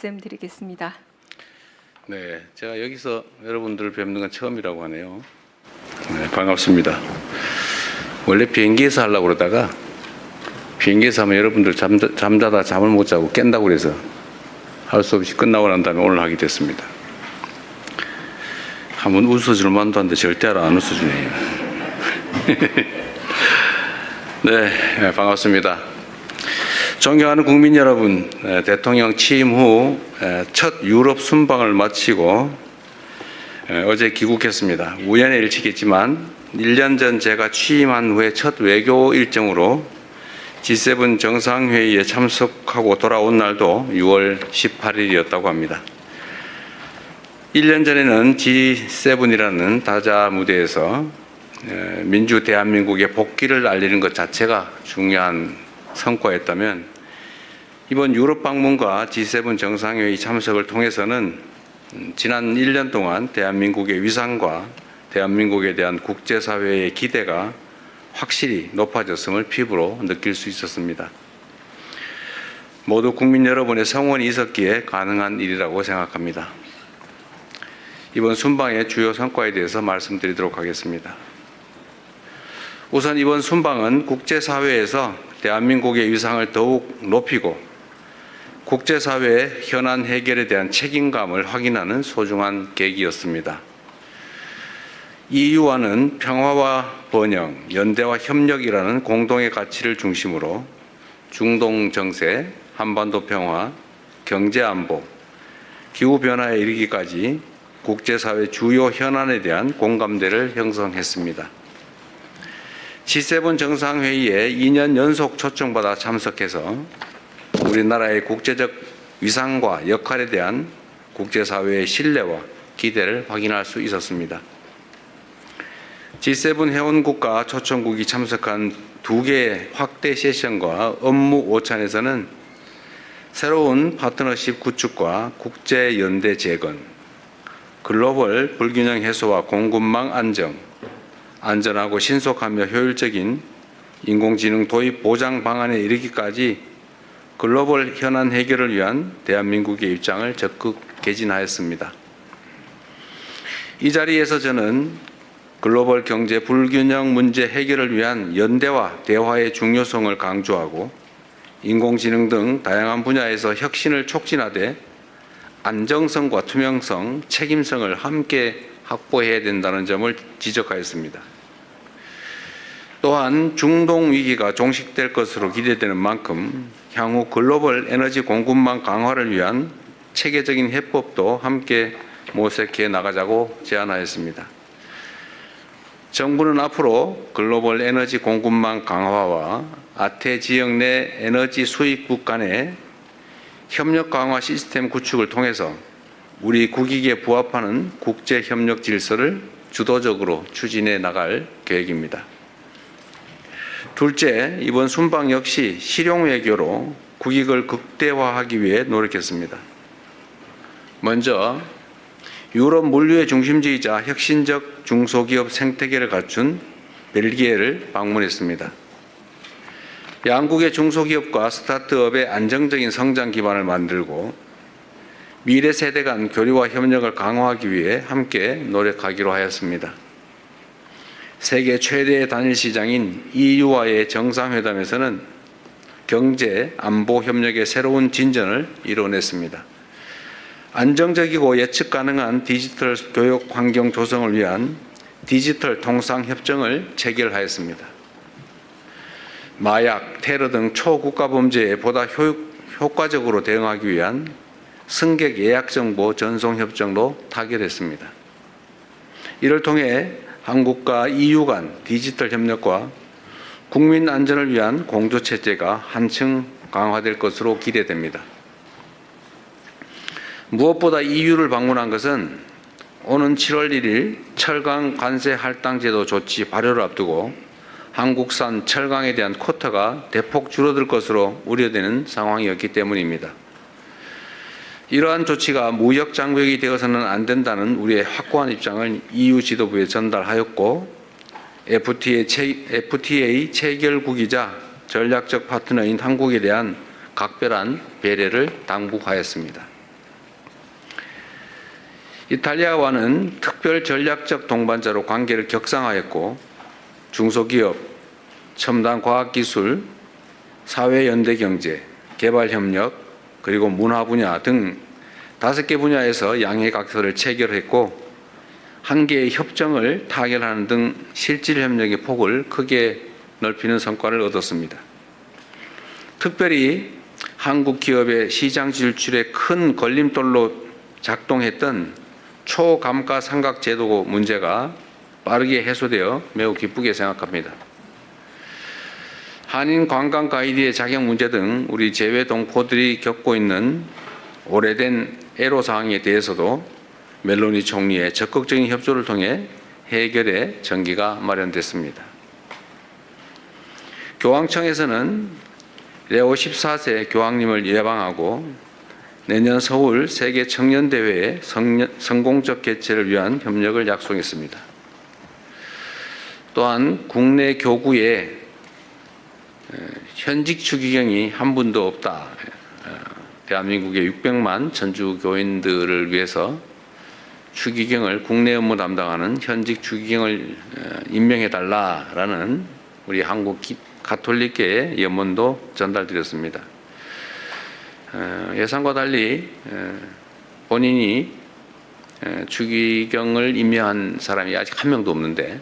말씀드리겠습니다. 네, 제가 여기서 여러분들을 뵙는 건 처음이라고 하네요. 네, 반갑습니다. 원래 비행기에서 하려고 그러다가 비행기에서 하면 여러분들 잠자다 잠을 못 자고 깬다고 그래서 할 수 없이 끝나고 난 다음에 오늘 하게 됐습니다. 한번 웃어줄 만도 한데 절대 안 웃어주네요. 네, 반갑습니다. 존경하는 국민 여러분, 대통령 취임 후 첫 유럽 순방을 마치고 어제 귀국했습니다. 우연의 일치겠지만 1년 전 제가 취임한 후에 첫 외교 일정으로 G7 정상회의에 참석하고 돌아온 날도 6월 18일이었다고 합니다. 1년 전에는 G7이라는 다자 무대에서 민주 대한민국의 복귀를 알리는 것 자체가 중요한 성과였다면 이번 유럽 방문과 G7 정상회의 참석을 통해서는 지난 1년 동안 대한민국의 위상과 대한민국에 대한 국제사회의 기대가 확실히 높아졌음을 피부로 느낄 수 있었습니다. 모두 국민 여러분의 성원이 있었기에 가능한 일이라고 생각합니다. 이번 순방의 주요 성과에 대해서 말씀드리도록 하겠습니다. 우선 이번 순방은 국제사회에서 대한민국의 위상을 더욱 높이고 국제사회의 현안 해결에 대한 책임감을 확인하는 소중한 계기였습니다. EU와는 평화와 번영, 연대와 협력이라는 공동의 가치를 중심으로 중동 정세, 한반도 평화, 경제 안보, 기후변화에 이르기까지 국제사회 주요 현안에 대한 공감대를 형성했습니다. G7 정상회의에 2년 연속 초청받아 참석해서 우리나라의 국제적 위상과 역할에 대한 국제사회의 신뢰와 기대를 확인할 수 있었습니다. G7 회원국과 초청국이 참석한 2개의 확대 세션과 업무 오찬에서는 새로운 파트너십 구축과 국제연대 재건, 글로벌 불균형 해소와 공급망 안정, 안전하고 신속하며 효율적인 인공지능 도입 보장 방안에 이르기까지 글로벌 현안 해결을 위한 대한민국의 입장을 적극 개진하였습니다. 이 자리에서 저는 글로벌 경제 불균형 문제 해결을 위한 연대와 대화의 중요성을 강조하고 인공지능 등 다양한 분야에서 혁신을 촉진하되 안정성과 투명성, 책임성을 함께 확보해야 된다는 점을 지적하였습니다. 또한 중동 위기가 종식될 것으로 기대되는 만큼 향후 글로벌 에너지 공급망 강화를 위한 체계적인 해법도 함께 모색해 나가자고 제안하였습니다. 정부는 앞으로 글로벌 에너지 공급망 강화와 아태 지역 내 에너지 수입국 간의 협력 강화 시스템 구축을 통해서 우리 국익에 부합하는 국제 협력 질서를 주도적으로 추진해 나갈 계획입니다. 둘째, 이번 순방 역시 실용 외교로 국익을 극대화하기 위해 노력했습니다. 먼저 유럽 물류의 중심지이자 혁신적 중소기업 생태계를 갖춘 벨기에를 방문했습니다. 양국의 중소기업과 스타트업의 안정적인 성장 기반을 만들고 미래 세대 간 교류와 협력을 강화하기 위해 함께 노력하기로 하였습니다. 세계 최대의 단일 시장인 EU와의 정상회담에서는 경제, 안보 협력의 새로운 진전을 이뤄냈습니다. 안정적이고 예측 가능한 디지털 교육 환경 조성을 위한 디지털 통상 협정을 체결하였습니다. 마약, 테러 등 초국가 범죄에 보다 효과적으로 대응하기 위한 승객 예약 정보 전송 협정도 타결했습니다. 이를 통해 한국과 EU 간 디지털 협력과 국민 안전을 위한 공조 체제가 한층 강화될 것으로 기대됩니다. 무엇보다 EU를 방문한 것은 오는 7월 1일 철강 관세 할당 제도 조치 발효를 앞두고 한국산 철강에 대한 쿼터가 대폭 줄어들 것으로 우려되는 상황이었기 때문입니다. 이러한 조치가 무역 장벽이 되어서는 안 된다는 우리의 확고한 입장을 EU 지도부에 전달하였고 FTA 체결국이자 전략적 파트너인 한국에 대한 각별한 배려를 당부하였습니다. 이탈리아와는 특별 전략적 동반자로 관계를 격상하였고 중소기업, 첨단 과학기술, 사회연대경제, 개발협력, 그리고 문화 분야 등 5개 분야에서 양해각서를 체결했고 1개의 협정을 타결하는 등 실질협력의 폭을 크게 넓히는 성과를 얻었습니다. 특별히 한국 기업의 시장 진출에 큰 걸림돌로 작동했던 초감가상각제도 문제가 빠르게 해소되어 매우 기쁘게 생각합니다. 한인 관광 가이드의 자격 문제 등 우리 재외 동포들이 겪고 있는 오래된 애로사항에 대해서도 멜로니 총리의 적극적인 협조를 통해 해결의 전기가 마련됐습니다. 교황청에서는 레오 14세 교황님을 예방하고 내년 서울 세계 청년대회의 성공적 개최를 위한 협력을 약속했습니다. 또한 국내 교구에 현직 추기경이 한 분도 없다. 대한민국의 600만 천주 교인들을 위해서 추기경을 국내 업무 담당하는 현직 추기경을 임명해달라라는 우리 한국 가톨릭계의 염원도 전달드렸습니다. 예상과 달리 본인이 추기경을 임명한 사람이 아직 한 명도 없는데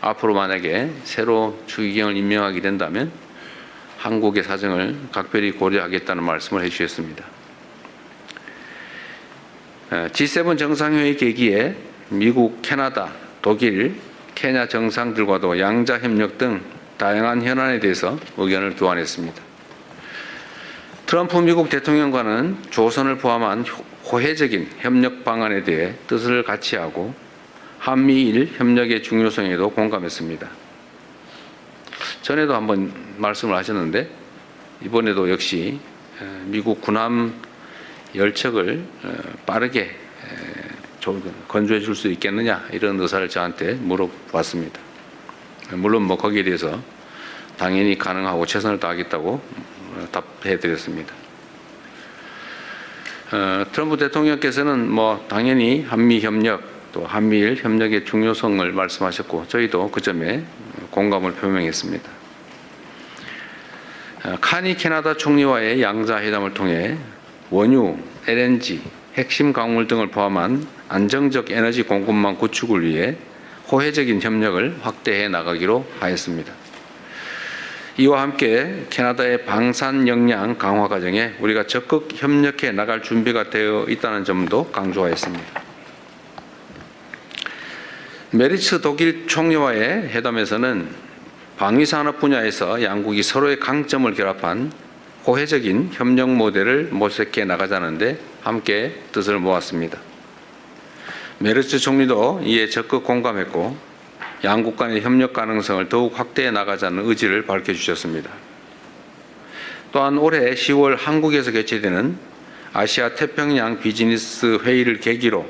앞으로 만약에 새로 추기경을 임명하게 된다면 한국의 사정을 각별히 고려하겠다는 말씀을 해주셨습니다. G7 정상회의 계기에 미국, 캐나다, 독일, 케냐 정상들과도 양자 협력 등 다양한 현안에 대해서 의견을 교환했습니다. 트럼프 미국 대통령과는 조선을 포함한 호혜적인 협력 방안에 대해 뜻을 같이 하고 한미일 협력의 중요성에도 공감했습니다. 전에도 한번 말씀을 하셨는데 이번에도 역시 미국 군함 열척을 빠르게 건조해 줄 수 있겠느냐 이런 의사를 저한테 물어봤습니다. 물론 거기에 대해서 당연히 가능하고 최선을 다하겠다고 답해 드렸습니다. 트럼프 대통령께서는 당연히 한미 협력 또 한미일 협력의 중요성을 말씀하셨고 저희도 그 점에 공감을 표명했습니다. 카니 캐나다 총리와의 양자 회담을 통해 원유, LNG, 핵심 광물 등을 포함한 안정적 에너지 공급망 구축을 위해 호혜적인 협력을 확대해 나가기로 하였습니다. 이와 함께 캐나다의 방산 역량 강화 과정에 우리가 적극 협력해 나갈 준비가 되어 있다는 점도 강조하였습니다. 메리츠 독일 총리와의 회담에서는 방위산업 분야에서 양국이 서로의 강점을 결합한 호혜적인 협력 모델을 모색해 나가자는데 함께 뜻을 모았습니다. 메르츠 총리도 이에 적극 공감했고 양국 간의 협력 가능성을 더욱 확대해 나가자는 의지를 밝혀주셨습니다. 또한 올해 10월 한국에서 개최되는 아시아 태평양 비즈니스 회의를 계기로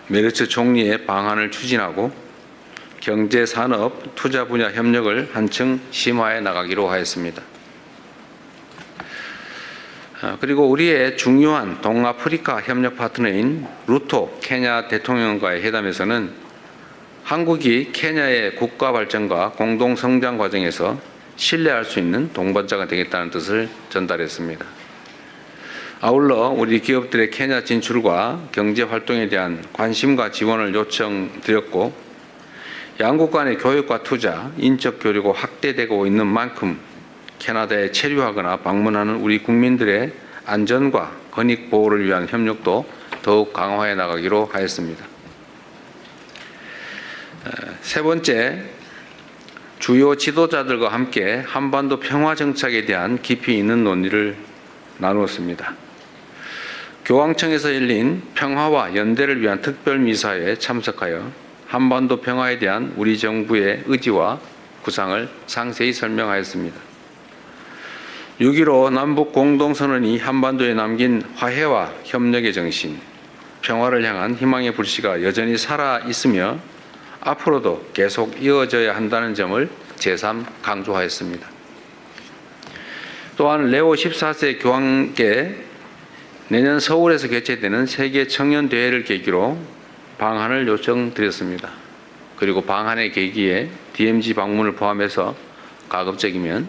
메르츠 총리의 방안을 추진하고 경제, 산업, 투자 분야 협력을 한층 심화해 나가기로 하였습니다. 그리고 우리의 중요한 동아프리카 협력 파트너인 루토 케냐 대통령과의 회담에서는 한국이 케냐의 국가 발전과 공동 성장 과정에서 신뢰할 수 있는 동반자가 되겠다는 뜻을 전달했습니다. 아울러 우리 기업들의 케냐 진출과 경제 활동에 대한 관심과 지원을 요청드렸고 양국 간의 교육과 투자, 인적 교류가 확대되고 있는 만큼 캐나다에 체류하거나 방문하는 우리 국민들의 안전과 권익 보호를 위한 협력도 더욱 강화해 나가기로 하였습니다. 세 번째, 주요 지도자들과 함께 한반도 평화 정착에 대한 깊이 있는 논의를 나누었습니다. 교황청에서 열린 평화와 연대를 위한 특별미사에 참석하여 한반도 평화에 대한 우리 정부의 의지와 구상을 상세히 설명하였습니다. 6.15 남북 공동선언이 한반도에 남긴 화해와 협력의 정신, 평화를 향한 희망의 불씨가 여전히 살아있으며 앞으로도 계속 이어져야 한다는 점을 재삼 강조하였습니다. 또한 레오 14세 교황께 내년 서울에서 개최되는 세계 청년 대회를 계기로 방한을 요청드렸습니다. 그리고 방한의 계기에 DMZ 방문을 포함해서 가급적이면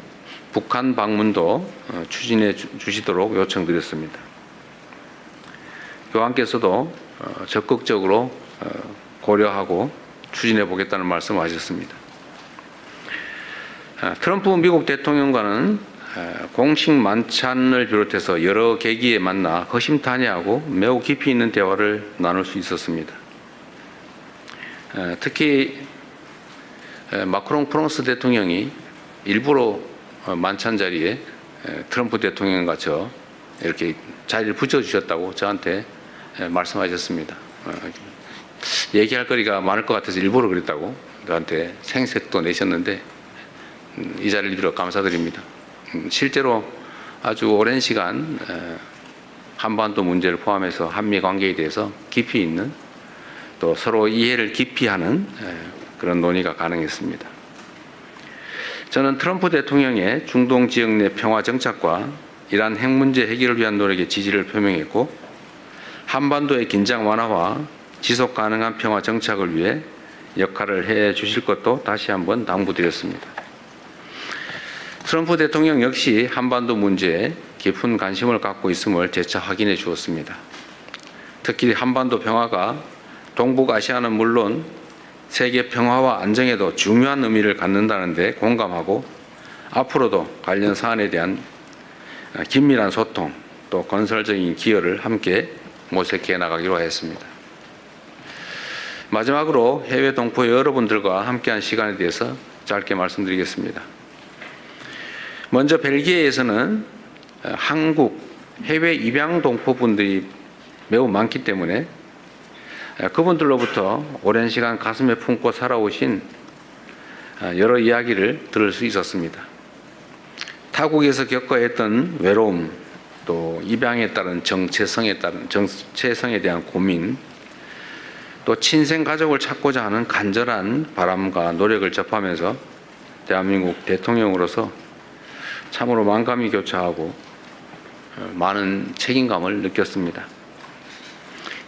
북한 방문도 추진해 주시도록 요청드렸습니다. 교황께서도 적극적으로 고려하고 추진해 보겠다는 말씀을 하셨습니다. 트럼프 미국 대통령과는 공식 만찬을 비롯해서 여러 계기에 만나 허심탄회하고 매우 깊이 있는 대화를 나눌 수 있었습니다. 특히 마크롱 프랑스 대통령이 일부러 만찬 자리에 트럼프 대통령과 저 이렇게 자리를 붙여주셨다고 저한테 말씀하셨습니다. 얘기할 거리가 많을 것 같아서 일부러 그랬다고 저한테 생색도 내셨는데 이 자리를 빌어 감사드립니다. 실제로 아주 오랜 시간 한반도 문제를 포함해서 한미 관계에 대해서 깊이 있는 또 서로 이해를 깊이 하는 그런 논의가 가능했습니다. 저는 트럼프 대통령의 중동 지역 내 평화 정착과 이란 핵 문제 해결을 위한 노력에 지지를 표명했고 한반도의 긴장 완화와 지속 가능한 평화 정착을 위해 역할을 해 주실 것도 다시 한번 당부드렸습니다. 트럼프 대통령 역시 한반도 문제에 깊은 관심을 갖고 있음을 재차 확인해 주었습니다. 특히 한반도 평화가 동북아시아는 물론 세계 평화와 안정에도 중요한 의미를 갖는다는 데 공감하고 앞으로도 관련 사안에 대한 긴밀한 소통 또 건설적인 기여를 함께 모색해 나가기로 했습니다. 마지막으로 해외 동포 여러분들과 함께한 시간에 대해서 짧게 말씀드리겠습니다. 먼저 벨기에에서는 한국 해외 입양 동포분들이 매우 많기 때문에 그분들로부터 오랜 시간 가슴에 품고 살아오신 여러 이야기를 들을 수 있었습니다. 타국에서 겪어야 했던 외로움, 또 입양에 따른 정체성에 대한 고민, 또 친생 가족을 찾고자 하는 간절한 바람과 노력을 접하면서 대한민국 대통령으로서 참으로 만감이 교차하고 많은 책임감을 느꼈습니다.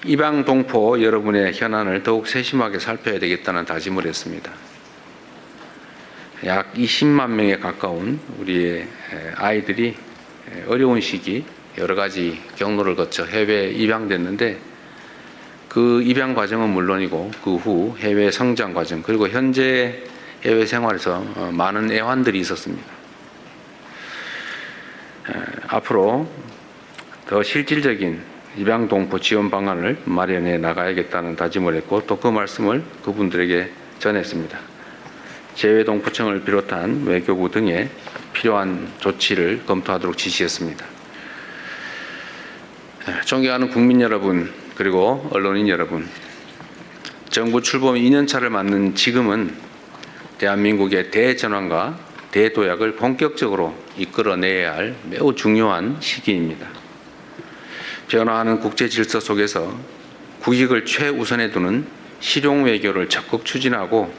입양 동포 여러분의 현안을 더욱 세심하게 살펴야 되겠다는 다짐을 했습니다. 약 20만 명에 가까운 우리의 아이들이 어려운 시기 여러 가지 경로를 거쳐 해외에 입양됐는데 그 입양 과정은 물론이고 그 후 해외 성장 과정 그리고 현재 해외 생활에서 많은 애환들이 있었습니다. 앞으로 더 실질적인 입양 동포 지원 방안을 마련해 나가야겠다는 다짐을 했고 또 그 말씀을 그분들에게 전했습니다. 재외동포청을 비롯한 외교부 등에 필요한 조치를 검토하도록 지시했습니다. 존경하는 국민 여러분 그리고 언론인 여러분, 정부 출범 2년차를 맞는 지금은 대한민국의 대전환과 대도약을 본격적으로 이끌어내야 할 매우 중요한 시기입니다. 변화하는 국제 질서 속에서 국익을 최우선에 두는 실용 외교를 적극 추진하고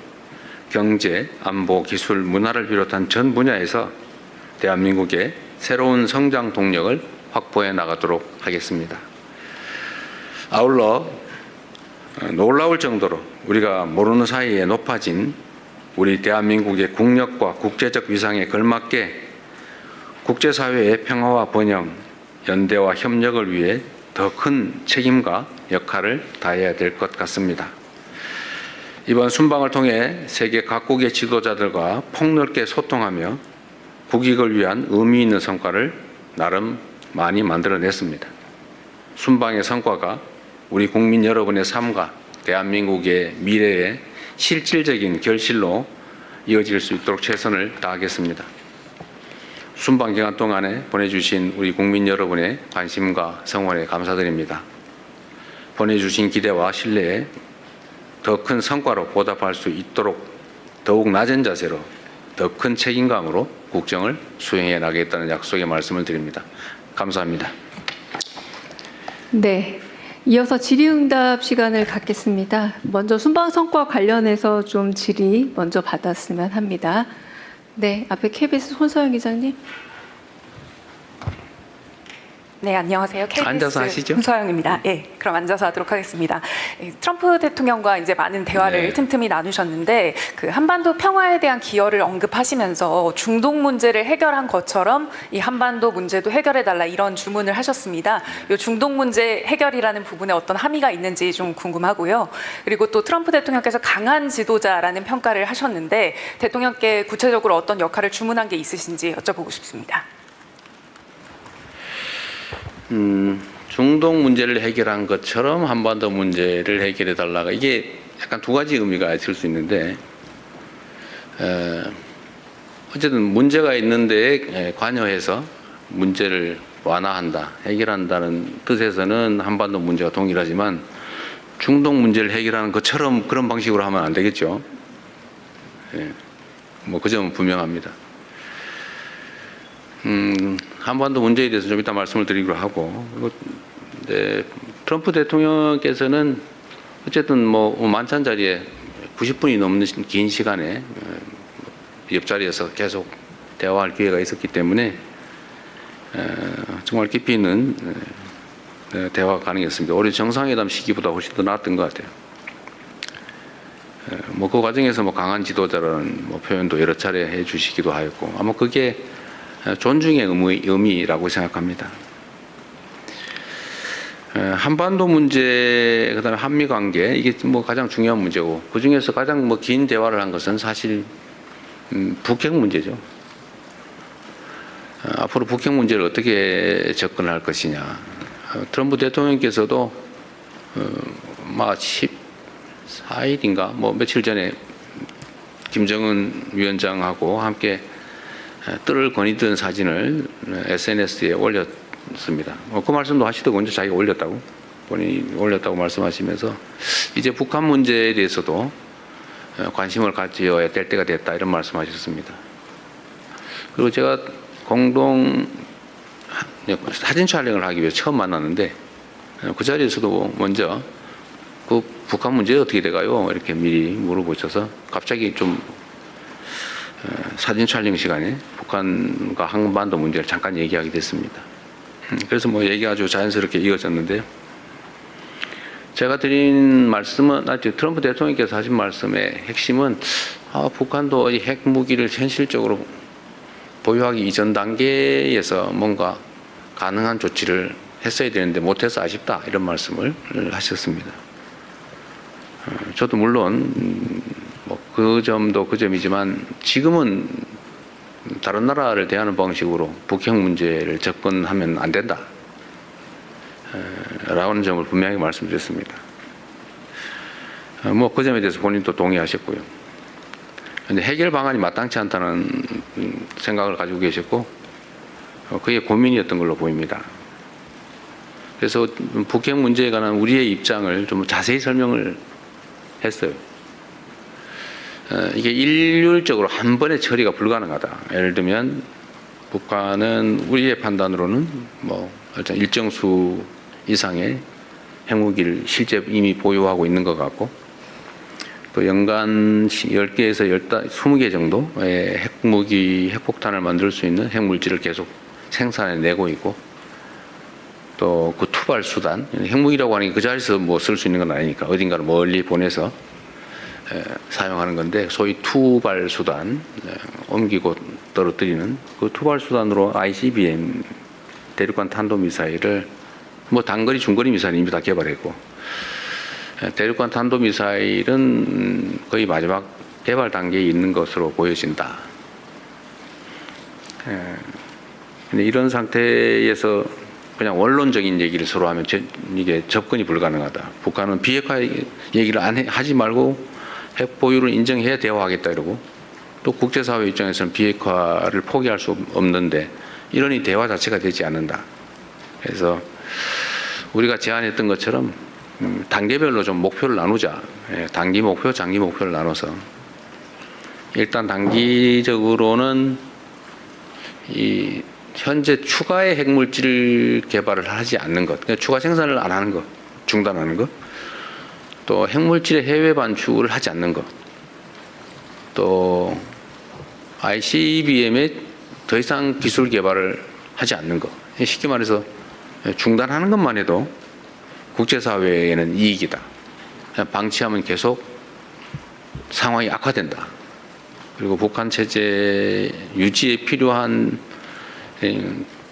경제, 안보, 기술, 문화를 비롯한 전 분야에서 대한민국의 새로운 성장 동력을 확보해 나가도록 하겠습니다. 아울러 놀라울 정도로 우리가 모르는 사이에 높아진 우리 대한민국의 국력과 국제적 위상에 걸맞게 국제사회의 평화와 번영, 연대와 협력을 위해 더 큰 책임과 역할을 다해야 될 것 같습니다. 이번 순방을 통해 세계 각국의 지도자들과 폭넓게 소통하며 국익을 위한 의미 있는 성과를 나름 많이 만들어냈습니다. 순방의 성과가 우리 국민 여러분의 삶과 대한민국의 미래의 실질적인 결실로 이어질 수 있도록 최선을 다하겠습니다. 순방 기간 동안에 보내주신 우리 국민 여러분의 관심과 성원에 감사드립니다. 보내주신 기대와 신뢰에 더 큰 성과로 보답할 수 있도록 더욱 낮은 자세로 더 큰 책임감으로 국정을 수행해 나가겠다는 약속의 말씀을 드립니다. 감사합니다. 네, 이어서 질의응답 시간을 갖겠습니다. 먼저 순방 성과 관련해서 좀 질의 먼저 받았으면 합니다. 네, 앞에 KBS 손서영 기자님. 네, 안녕하세요. KBS 앉아서 하시죠. 김서영입니다. 예, 그럼 앉아서 하도록 하겠습니다. 트럼프 대통령과 이제 많은 대화를 네. 틈틈이 나누셨는데 그 한반도 평화에 대한 기여를 언급하시면서 중동 문제를 해결한 것처럼 이 한반도 문제도 해결해달라 이런 주문을 하셨습니다. 이 중동 문제 해결이라는 부분에 어떤 함의가 있는지 좀 궁금하고요. 그리고 또 트럼프 대통령께서 강한 지도자라는 평가를 하셨는데 대통령께 구체적으로 어떤 역할을 주문한 게 있으신지 여쭤보고 싶습니다. 중동 문제를 해결한 것처럼 한반도 문제를 해결해 달라가 이게 약간 두 가지 의미가 있을 수 있는데 어쨌든 문제가 있는데 관여해서 문제를 완화한다, 해결한다는 뜻에서는 한반도 문제가 동일하지만 중동 문제를 해결하는 것처럼 그런 방식으로 하면 안 되겠죠. 예, 뭐 그 점은 분명합니다. 한반도 문제에 대해서 좀 이따 말씀을 드리기로 하고, 네, 트럼프 대통령께서는 어쨌든 뭐 만찬 자리에 90분이 넘는 긴 시간에 옆자리에서 계속 대화할 기회가 있었기 때문에 정말 깊이 있는 대화가 가능했습니다. 오히려 정상회담 시기보다 훨씬 더 나았던 것 같아요. 뭐 그 과정에서 뭐 강한 지도자라는 뭐 표현도 여러 차례 해주시기도 하였고, 아마 그게 존중의 의미라고 생각합니다. 한반도 문제, 그다음에 한미 관계, 이게 뭐 가장 중요한 문제고, 그 중에서 가장 뭐 긴 대화를 한 것은 사실 북핵 문제죠. 앞으로 북핵 문제를 어떻게 접근할 것이냐. 트럼프 대통령께서도 막 14일인가 뭐 며칠 전에 김정은 위원장하고 함께 뜰을 거니던 사진을 SNS에 올렸습니다. 그 말씀도 하시더군요. 자기가 올렸다고. 본인이 올렸다고 말씀하시면서 이제 북한 문제에 대해서도 관심을 가져야 될 때가 됐다 이런 말씀하셨습니다. 그리고 제가 공동 사진 촬영을 하기 위해 처음 만났는데 그 자리에서도 먼저 그 북한 문제 어떻게 돼가요? 이렇게 미리 물어보셔서 갑자기 좀 사진 촬영 시간에 북한과 한반도 문제를 잠깐 얘기하게 됐습니다. 그래서 뭐 얘기가 아주 자연스럽게 이어졌는데요. 제가 드린 말씀은 트럼프 대통령께서 하신 말씀의 핵심은 북한도 이 핵무기를 현실적으로 보유하기 이전 단계에서 뭔가 가능한 조치를 했어야 되는데 못해서 아쉽다 이런 말씀을 하셨습니다. 저도 물론 뭐 그 점도 그 점이지만 지금은 다른 나라를 대하는 방식으로 북핵 문제를 접근하면 안 된다 라는 점을 분명히 말씀드렸습니다. 뭐 그 점에 대해서 본인도 동의하셨고요. 근데 해결 방안이 마땅치 않다는 생각을 가지고 계셨고 그게 고민이었던 걸로 보입니다. 그래서 북핵 문제에 관한 우리의 입장을 좀 자세히 설명을 했어요. 이게 일률적으로 한 번에 처리가 불가능하다. 예를 들면 북한은 우리의 판단으로는 뭐 일정 수 이상의 핵무기를 실제 이미 보유하고 있는 것 같고 또 연간 10개에서 20개 정도의 핵무기, 핵폭탄을 만들 수 있는 핵물질을 계속 생산해내고 있고 또 그 투발 수단, 핵무기라고 하는 게 그 자리에서 뭐 쓸 수 있는 건 아니니까 어딘가를 멀리 보내서 사용하는 건데 소위 투발 수단, 옮기고 떨어뜨리는 그 투발 수단으로 ICBM 대륙간 탄도미사일을 뭐 단거리, 중거리 미사일 이미 다 개발했고 대륙간 탄도미사일은 거의 마지막 개발 단계에 있는 것으로 보여진다. 근데 이런 상태에서 그냥 원론적인 얘기를 서로 하면 이게 접근이 불가능하다. 북한은 비핵화 얘기를 하지 말고 핵 보유를 인정해야 대화하겠다 이러고 또 국제사회 입장에서는 비핵화를 포기할 수 없는데 이러니 대화 자체가 되지 않는다. 그래서 우리가 제안했던 것처럼 단계별로 좀 목표를 나누자. 단기 목표, 장기 목표를 나눠서 일단 단기적으로는 이 현재 추가의 핵물질 개발을 하지 않는 것, 그러니까 추가 생산을 안 하는 것, 중단하는 것, 또 핵물질의 해외 반출을 하지 않는 것, 또 ICBM에 더 이상 기술 개발을 하지 않는 것. 쉽게 말해서 중단하는 것만 해도 국제사회에는 이익이다. 방치하면 계속 상황이 악화된다. 그리고 북한 체제 유지에 필요한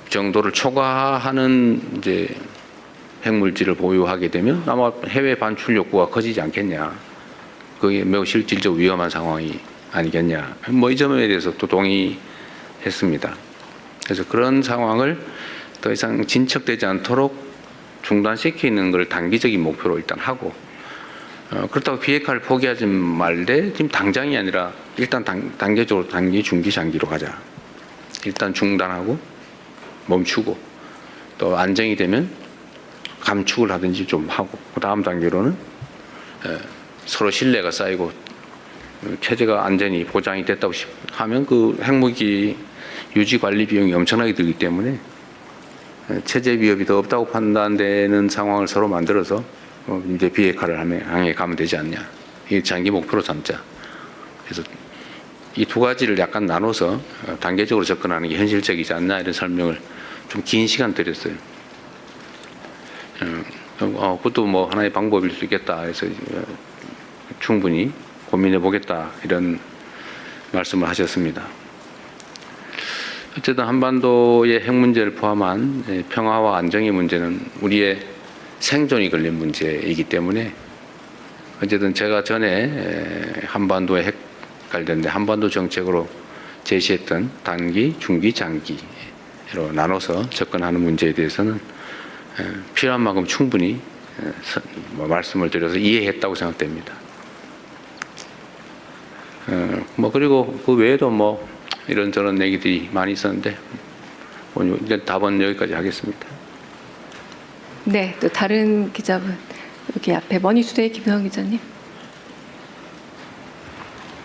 정도를 초과하는 이제 핵물질을 보유하게 되면 아마 해외 반출 욕구가 커지지 않겠냐. 그게 매우 실질적 위험한 상황이 아니겠냐. 뭐 이 점에 대해서 또 동의했습니다. 그래서 그런 상황을 더 이상 진척되지 않도록 중단시키는 걸 단기적인 목표로 일단 하고, 그렇다고 비핵화를 포기하지 말되 지금 당장이 아니라 일단 단계적으로 단기, 중기, 장기로 가자. 일단 중단하고 멈추고 또 안정이 되면 감축을 하든지 좀 하고, 그 다음 단계로는 서로 신뢰가 쌓이고 체제가 안전히 보장이 됐다고 하면 그 핵무기 유지 관리 비용이 엄청나게 들기 때문에 체제 위협이 더 없다고 판단되는 상황을 서로 만들어서 이제 비핵화를 향해 가면 되지 않냐. 이 장기 목표로 삼자. 그래서 이 두 가지를 약간 나눠서 단계적으로 접근하는 게 현실적이지 않나, 이런 설명을 좀 긴 시간 드렸어요. 그것도 뭐 하나의 방법일 수 있겠다 해서 충분히 고민해 보겠다, 이런 말씀을 하셨습니다. 어쨌든 한반도의 핵 문제를 포함한 평화와 안정의 문제는 우리의 생존이 걸린 문제이기 때문에, 어쨌든 제가 전에 한반도의 핵 관련된 한반도 정책으로 제시했던 단기, 중기, 장기로 나눠서 접근하는 문제에 대해서는 필요한 만큼 충분히 말씀을 드려서 이해했다고 생각됩니다. 뭐 그리고 그 외에도 뭐 이런저런 얘기들이 많이 있었는데 오늘 이제 답은 여기까지 하겠습니다. 네, 또 다른 기자분 여기 앞에 머니투데이 김성환 기자님.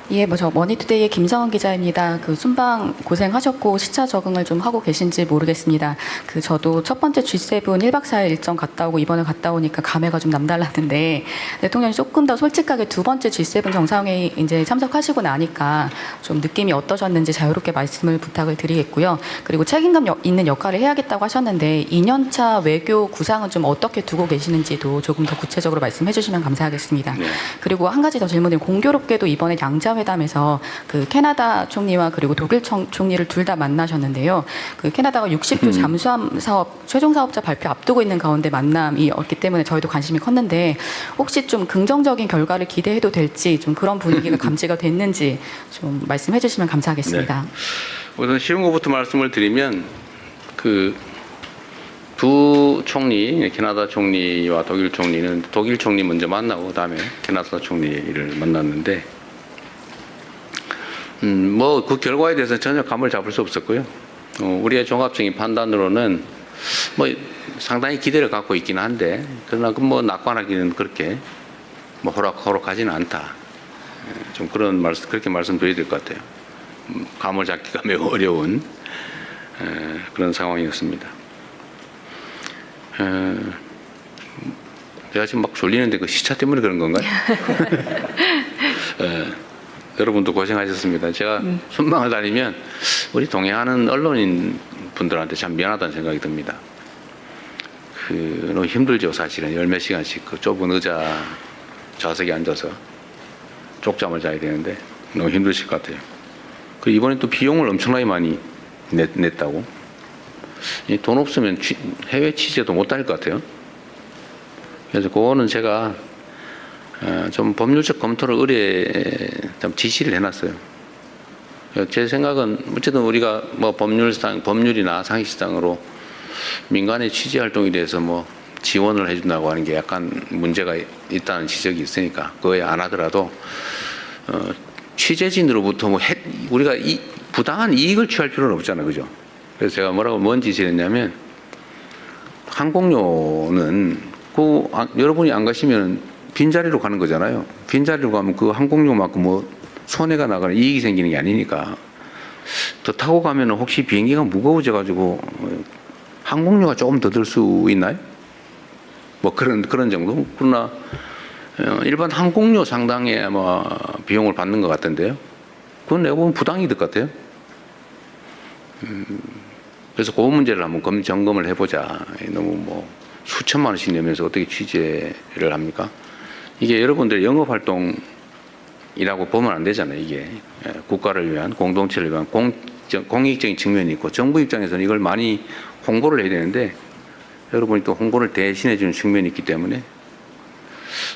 예, 저 머니투데이의 김성원 기자입니다. 순방 고생하셨고 시차 적응을 좀 하고 계신지 모르겠습니다. 저도 첫 번째 G7 1박 4일 일정 갔다 오고 이번에 갔다 오니까 감회가 좀 남달랐는데, 대통령이 조금 더 솔직하게 두 번째 G7 정상회의 이제 참석하시고 나니까 좀 느낌이 어떠셨는지 자유롭게 말씀을 부탁을 드리겠고요. 그리고 책임감 있는 역할을 해야겠다고 하셨는데 2년차 외교 구상은 좀 어떻게 두고 계시는지도 조금 더 구체적으로 말씀해 주시면 감사하겠습니다. 네. 그리고 한 가지 더 질문을, 공교롭게도 이번에 양자 회담에서 캐나다 총리와 그리고 독일 총리를 둘 다 만나셨는데요. 캐나다가 60조 잠수함 사업 최종 사업자 발표 앞두고 있는 가운데 만남이 없기 때문에 저희도 관심이 컸는데, 혹시 좀 긍정적인 결과를 기대해도 될지, 좀 그런 분위기가 감지가 됐는지 좀 말씀해 주시면 감사하겠습니다. 네. 우선 쉬운 것부터 말씀을 드리면, 두 총리, 캐나다 총리와 독일 총리는 독일 총리 먼저 만나고 그다음에 캐나다 총리를 만났는데, 뭐 그 결과에 대해서 전혀 감을 잡을 수 없었고요. 우리의 종합적인 판단으로는 뭐 상당히 기대를 갖고 있긴 한데, 그러나 뭐 낙관하기는 그렇게 뭐 호락호락하지는 않다. 좀 그렇게 말씀드려야 될 것 같아요. 감을 잡기가 매우 어려운 그런 상황이었습니다. 내가 지금 막 졸리는데 그 시차 때문에 그런 건가요? 여러분도 고생하셨습니다. 제가 순방을 다니면 우리 동행하는 언론인 분들한테 참 미안하다는 생각이 듭니다. 너무 힘들죠, 사실은. 10몇 시간씩 그 좁은 의자 좌석에 앉아서 쪽잠을 자야 되는데 너무 힘드실 것 같아요. 그리고 이번에 또 비용을 엄청나게 많이 냈다고. 돈 없으면 해외 취재도 못 다닐 것 같아요. 그래서 그거는 제가 좀 법률적 검토를 좀 지시를 해놨어요. 제 생각은 어쨌든 우리가 뭐 법률이나 상식상으로 민간의 취재 활동에 대해서 뭐 지원을 해준다고 하는 게 약간 문제가 있다는 지적이 있으니까 그거에 안 하더라도 취재진으로부터 뭐 우리가 부당한 이익을 취할 필요는 없잖아요, 그죠? 그래서 제가 뭔 지시를 했냐면, 항공료는 여러분이 안 가시면 빈자리로 가는 거잖아요. 빈자리로 가면 그 항공료만큼 뭐 손해가 나거나 이익이 생기는 게 아니니까, 더 타고 가면 혹시 비행기가 무거워져 가지고 항공료가 조금 더 들 수 있나요? 뭐 그런 정도. 그러나 일반 항공료 상당의 아마 비용을 받는 것 같던데요. 그건 내가 보면 부당이득 같아요. 그래서 그 문제를 한번 점검을 해보자. 너무 뭐 수천만 원씩 내면서 어떻게 취재를 합니까? 이게 여러분들 영업활동이라고 보면 안 되잖아요. 이게 국가를 위한, 공동체를 위한 공익적인 측면이 있고, 정부 입장에서는 이걸 많이 홍보를 해야 되는데 여러분이 또 홍보를 대신해 주는 측면이 있기 때문에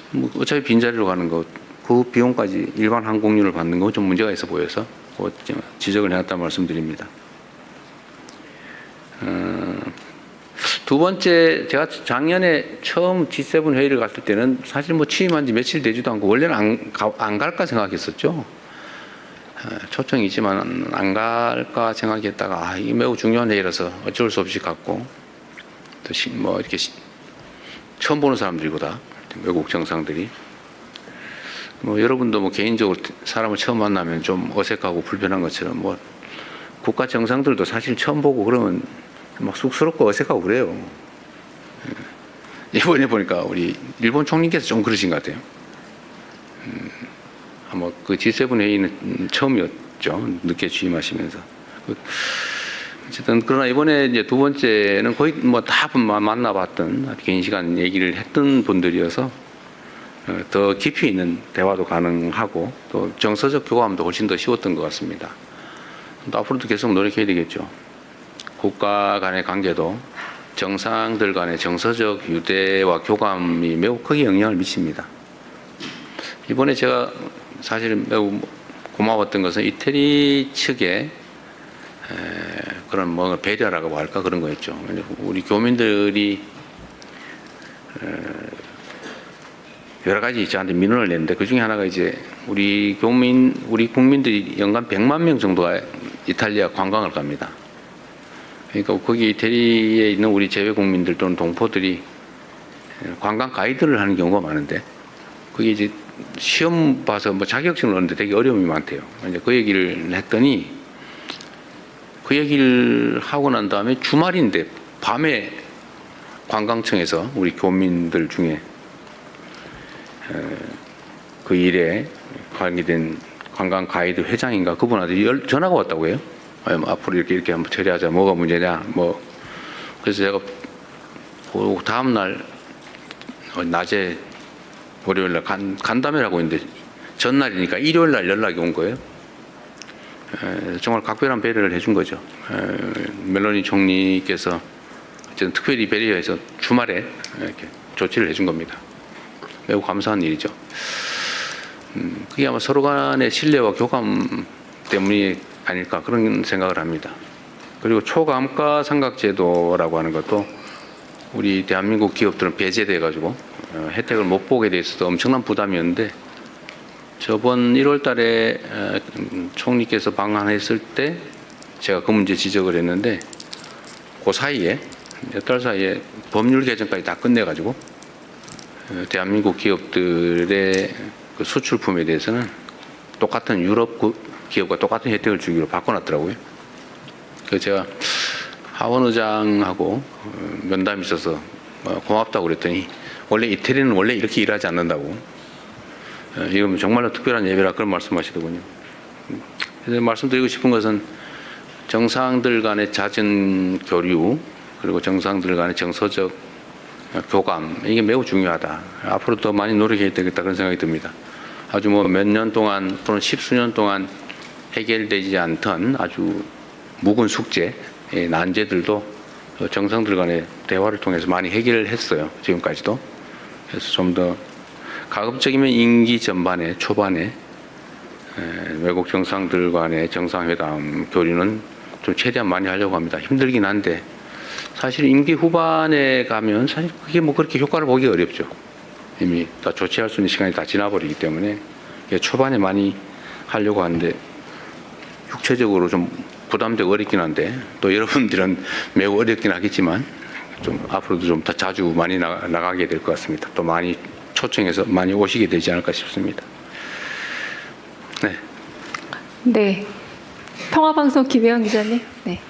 뭐 어차피 빈자리로 가는 것, 그 비용까지 일반 항공료를 받는 건 좀 문제가 있어 보여서 지적을 해놨다는 말씀드립니다. 두 번째, 제가 작년에 처음 G7 회의를 갔을 때는 사실 뭐 취임한 지 며칠 되지도 않고 원래는 안 갈까 생각했었죠. 초청이지만 안 갈까 생각했다가 이게 매우 중요한 회의라서 어쩔 수 없이 갔고, 또 뭐 이렇게 처음 보는 사람들이고 다 외국 정상들이 뭐 여러분도 뭐 개인적으로 사람을 처음 만나면 좀 어색하고 불편한 것처럼 뭐 국가 정상들도 사실 처음 보고 그러면 막 쑥스럽고 어색하고 그래요. 이번에 보니까 우리 일본 총리께서 좀 그러신 것 같아요. 아마 그 G7 회의는 처음이었죠. 늦게 취임하시면서. 어쨌든 그러나 이번에 이제 두 번째는 거의 뭐 다 만나봤던 긴 시간 얘기를 했던 분들이어서 더 깊이 있는 대화도 가능하고 또 정서적 교감도 훨씬 더 쉬웠던 것 같습니다. 또 앞으로도 계속 노력해야 되겠죠. 국가 간의 관계도 정상들 간의 정서적 유대와 교감이 매우 크게 영향을 미칩니다. 이번에 제가 사실 매우 고마웠던 것은 이태리 측의 그런 뭐 배려라고 할까 그런 거였죠. 우리 교민들이 여러 가지 저한테 민원을 냈는데 그 중에 하나가 이제 우리 국민들이 연간 100만 명 정도가 이탈리아 관광을 갑니다. 그러니까 거기 이태리에 있는 우리 재외 국민들 또는 동포들이 관광 가이드를 하는 경우가 많은데 그게 이제 시험 봐서 뭐 자격증을 얻는데 되게 어려움이 많대요. 이제 그 얘기를 했더니 그 얘기를 하고 난 다음에 주말인데 밤에 관광청에서 우리 교민들 중에 그 일에 관계된 관광 가이드 회장인가 그분한테 전화가 왔다고 해요. 앞으로 이렇게 한번 처리하자. 뭐가 문제냐. 뭐 그래서 제가 그 다음 날 낮에 월요일 날 간담회라고 했는데 전날이니까 일요일 날 연락이 온 거예요. 정말 각별한 배려를 해준 거죠. 멜로니 총리께서 특별히 배려해서 주말에 이렇게 조치를 해준 겁니다. 매우 감사한 일이죠. 그게 아마 서로 간의 신뢰와 교감 때문이 아닐까 그런 생각을 합니다. 그리고 초감가 상각제도라고 하는 것도 우리 대한민국 기업들은 배제돼 가지고 혜택을 못 보게 돼 있어서 엄청난 부담이었는데 저번 1월 달에 총리께서 방한했을 때 제가 그 문제 지적을 했는데 그 사이에 몇 달 사이에 법률 개정까지 다 끝내 가지고 대한민국 기업들의 그 수출품에 대해서는 똑같은 유럽 기업과 똑같은 혜택을 주기로 바꿔놨더라고요. 그래서 제가 하원 의장하고 면담이 있어서 고맙다고 그랬더니 원래 이태리는 원래 이렇게 일하지 않는다고. 이건 정말로 특별한 예배라 그런 말씀하시더군요. 그래서 말씀드리고 싶은 것은 정상들 간의 잦은 교류 그리고 정상들 간의 정서적 교감 이게 매우 중요하다. 앞으로 더 많이 노력해야 되겠다 그런 생각이 듭니다. 아주 뭐 몇 년 동안 또는 십수년 동안 해결되지 않던 아주 묵은 숙제, 난제들도 정상들 간의 대화를 통해서 많이 해결을 했어요. 지금까지도. 그래서 좀 더 가급적이면 임기 전반에 초반에 외국 정상들 간의 정상회담 교류는 좀 최대한 많이 하려고 합니다. 힘들긴 한데 사실 임기 후반에 가면 사실 그게 뭐 그렇게 효과를 보기 어렵죠. 이미 다 조치할 수 있는 시간이 다 지나버리기 때문에 초반에 많이 하려고 하는데 육체적으로 좀 부담되고 어렵긴 한데 또 여러분들은 매우 어렵긴 하겠지만 좀 앞으로도 좀 더 자주 많이 나가게 될 것 같습니다. 또 많이 초청해서 많이 오시게 되지 않을까 싶습니다. 네. 네. 평화방송 김혜영 기자님. 네.